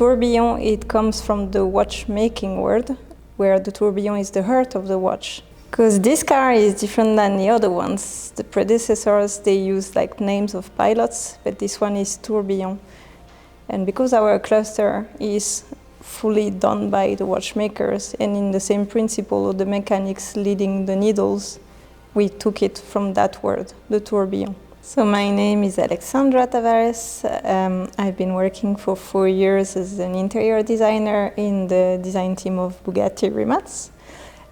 Tourbillon, it comes from the watchmaking word, where the tourbillon is the heart of the watch. Because this car is different than the other ones. The predecessors, they use like names of pilots, but this one is tourbillon. And because our cluster is fully done by the watchmakers and in the same principle of the mechanics leading the needles, we took it from that word, the tourbillon. So my name is Alexandra Tavares. I've been working for 4 years as an interior designer in the design team of Bugatti Rimac.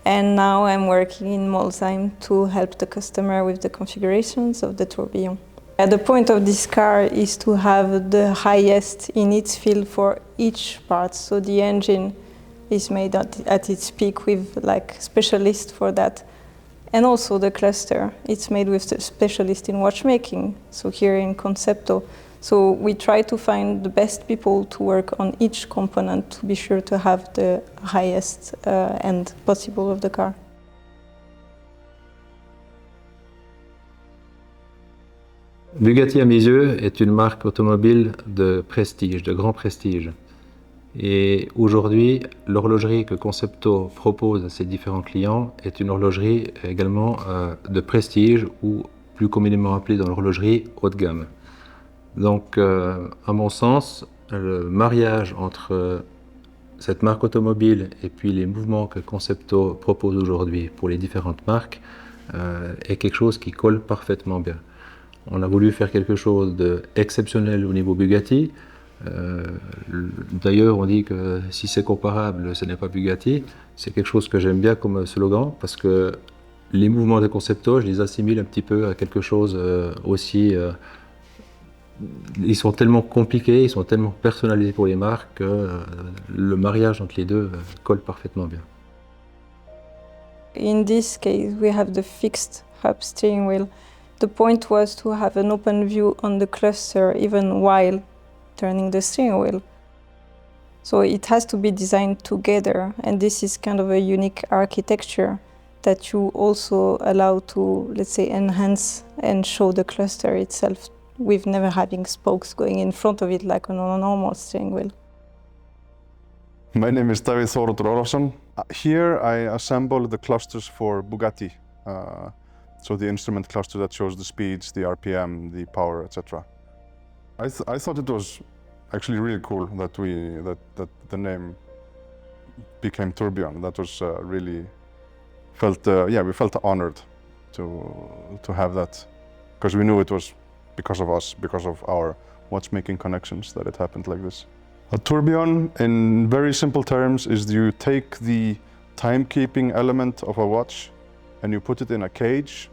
And now I'm working in Molsheim to help the customer with the configurations of the tourbillon. The point of this car is to have the highest in its field for each part. So the engine is made at its peak with like specialists for that. And also the cluster, it's made with the specialist in watchmaking, so here in Concepto. So we try to find the best people to work on each component to be sure to have the highest end possible of the car. Bugatti, à mes yeux, est une marque automobile de prestige, de grand prestige. Et aujourd'hui, l'horlogerie que Concepto propose à ses différents clients est une horlogerie également de prestige ou plus communément appelée dans l'horlogerie haut de gamme. Donc, à mon sens, le mariage entre cette marque automobile et puis les mouvements que Concepto propose aujourd'hui pour les différentes marques est quelque chose qui colle parfaitement bien. On a voulu faire quelque chose d'exceptionnel au niveau Bugatti. D'ailleurs, on dit que si c'est comparable, ce n'est pas Bugatti. C'est quelque chose que j'aime bien comme slogan parce que les mouvements de Concepto, je les assimile un petit peu à quelque chose aussi. Ils sont tellement compliqués, ils sont tellement personnalisés pour les marques que le mariage entre les deux colle parfaitement bien. In this case, we have the fixed hub steering wheel. The point was to have an open view on the cluster even while turning the steering wheel. So it has to be designed together, and this is kind of a unique architecture that you also allow to, let's say, enhance and show the cluster itself with never having spokes going in front of it like on a normal steering wheel. My name is David Þóroddur Ólafsson. Here I assemble the clusters for Bugatti. So the instrument cluster that shows the speeds, the RPM, the power, etc. I thought it was actually really cool that the name became Tourbillon. That was really we felt honored to have that, because we knew it was because of us, because of our watchmaking connections, that it happened like this. A tourbillon, in very simple terms, is you take the timekeeping element of a watch and you put it in a cage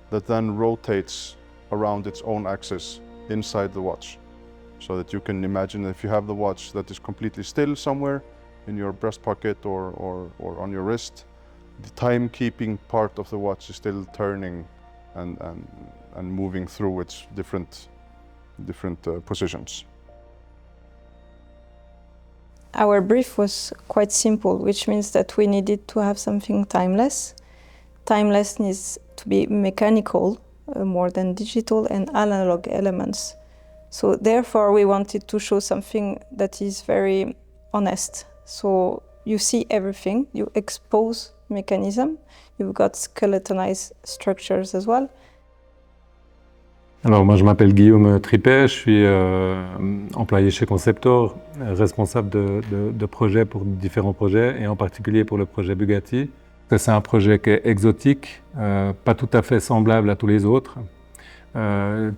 that then rotates around its own axis inside the watch. So that you can imagine if you have the watch that is completely still somewhere in your breast pocket or on your wrist, the timekeeping part of the watch is still turning and moving through its different positions. Our brief was quite simple, which means that we needed to have something timeless. Timeless needs to be mechanical, more than digital, and analog elements. So therefore we wanted to show something that is very honest. So you see everything, you expose mechanism, you've got skeletonized structures as well. Alors moi je m'appelle Guillaume Tripet, je suis employé chez Conceptor, responsable de projets pour différents projets et en particulier pour le projet Bugatti. C'est un projet qui est exotique, pas tout à fait semblable à tous les autres.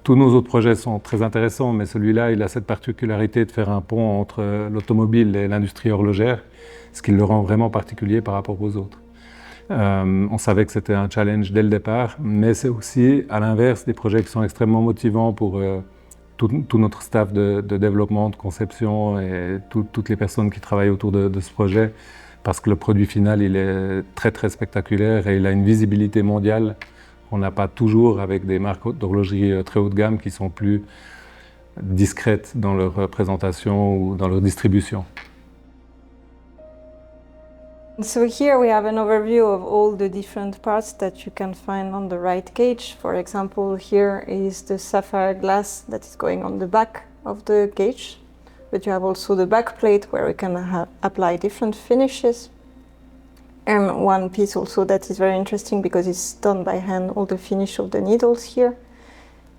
Tous nos autres projets sont très intéressants, mais celui-là il a cette particularité de faire un pont entre l'automobile et l'industrie horlogère, ce qui le rend vraiment particulier par rapport aux autres. On savait que c'était un challenge dès le départ, mais c'est aussi, à l'inverse, des projets qui sont extrêmement motivants pour tout notre staff de développement, de conception et toutes les personnes qui travaillent autour de ce projet, parce que le produit final, il est très très spectaculaire et il a une visibilité mondiale qu'on n'a pas toujours avec des marques d'horlogerie très haut de gamme qui sont plus discrètes dans leur présentation ou dans leur distribution. So here we have an overview of all the different parts that you can find on the right gauge. For example, here is the sapphire glass that is going on the back of the gauge. but you have also the back plate where we can apply different finishes. And one piece also that is very interesting because it's done by hand, all the finish of the needles here.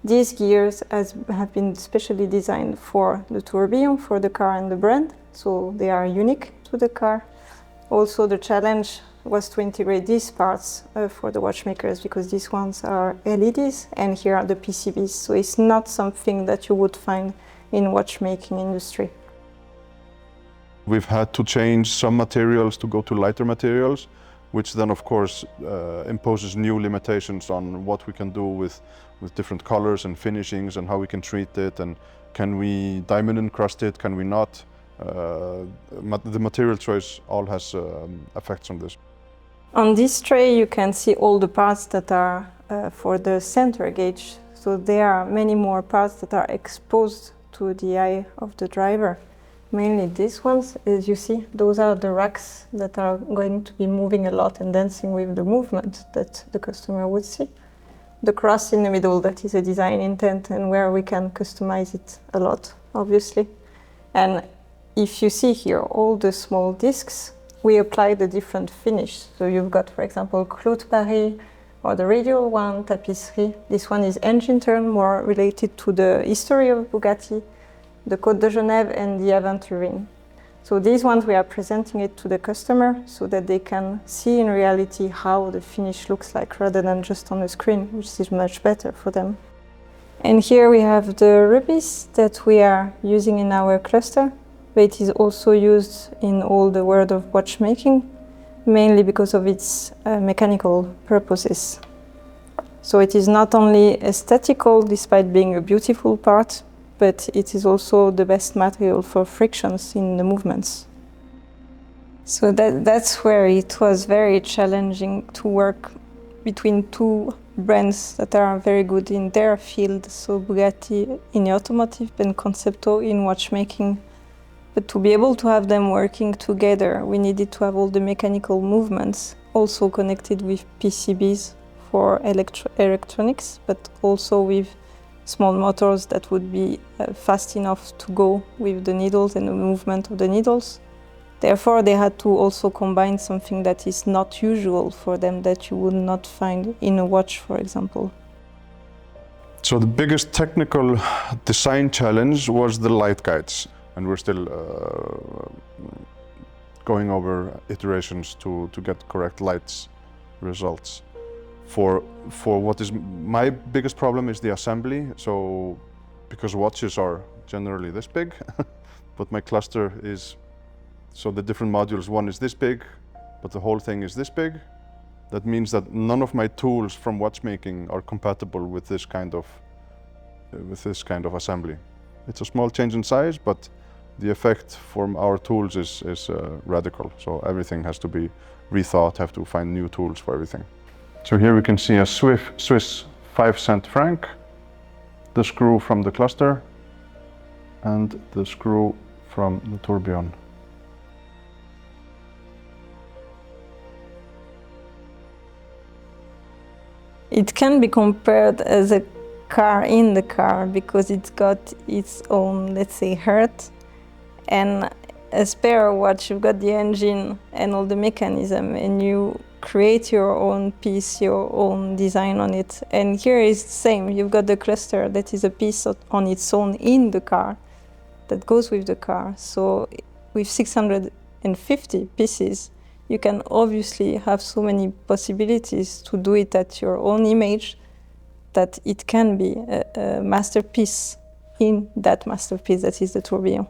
These gears have been specially designed for the tourbillon, for the car and the brand, so they are unique to the car. Also the challenge was to integrate these parts for the watchmakers because these ones are LEDs and here are the PCBs, so it's not something that you would find in watchmaking industry. We've had to change some materials to go to lighter materials, which then of course imposes new limitations on what we can do with different colors and finishings and how we can treat it, and can we diamond encrust it, can we not? The material choice all has effects on this. On this tray you can see all the parts that are for the center gauge, so there are many more parts that are exposed to the eye of the driver. Mainly these ones, as you see, those are the racks that are going to be moving a lot and dancing with the movement that the customer would see. The cross in the middle, that is a design intent and where we can customize it a lot, obviously. And if you see here, all the small discs, we apply the different finish. So you've got, for example, Clout Paris, or the radial one, Tapisserie. This one is engine turn, more related to the history of Bugatti, the Côte de Genève and the Aventurine. So these ones we are presenting it to the customer so that they can see in reality how the finish looks like rather than just on the screen, which is much better for them. And here we have the rubis that we are using in our cluster, but it is also used in all the world of watchmaking, mainly because of its mechanical purposes. So it is not only aesthetical, despite being a beautiful part, but it is also the best material for frictions in the movements. So that's where it was very challenging to work between two brands that are very good in their field, so Bugatti in the automotive and Concepto in watchmaking. But to be able to have them working together, we needed to have all the mechanical movements also connected with PCBs for electronics, but also with small motors that would be fast enough to go with the needles and the movement of the needles. Therefore, they had to also combine something that is not usual for them, that you would not find in a watch, for example. So the biggest technical design challenge was the light guides, and we're still going over iterations to get correct lights results. For what is my biggest problem is the assembly. So because watches are generally this big, but my cluster is, so the different modules, one is this big, but the whole thing is this big. That means that none of my tools from watchmaking are compatible with this kind of assembly. It's a small change in size, but the effect from our tools is radical. So everything has to be rethought, have to find new tools for everything. So here we can see a Swiss 5-cent franc, the screw from the cluster, and the screw from the tourbillon. It can be compared as a car in the car because it's got its own, let's say, heart. And a spare watch, you've got the engine and all the mechanism, and you create your own piece, your own design on it. And here is the same. You've got the cluster that is a piece on its own in the car that goes with the car. So with 650 pieces, you can obviously have so many possibilities to do it at your own image that it can be a masterpiece in that masterpiece that is the tourbillon.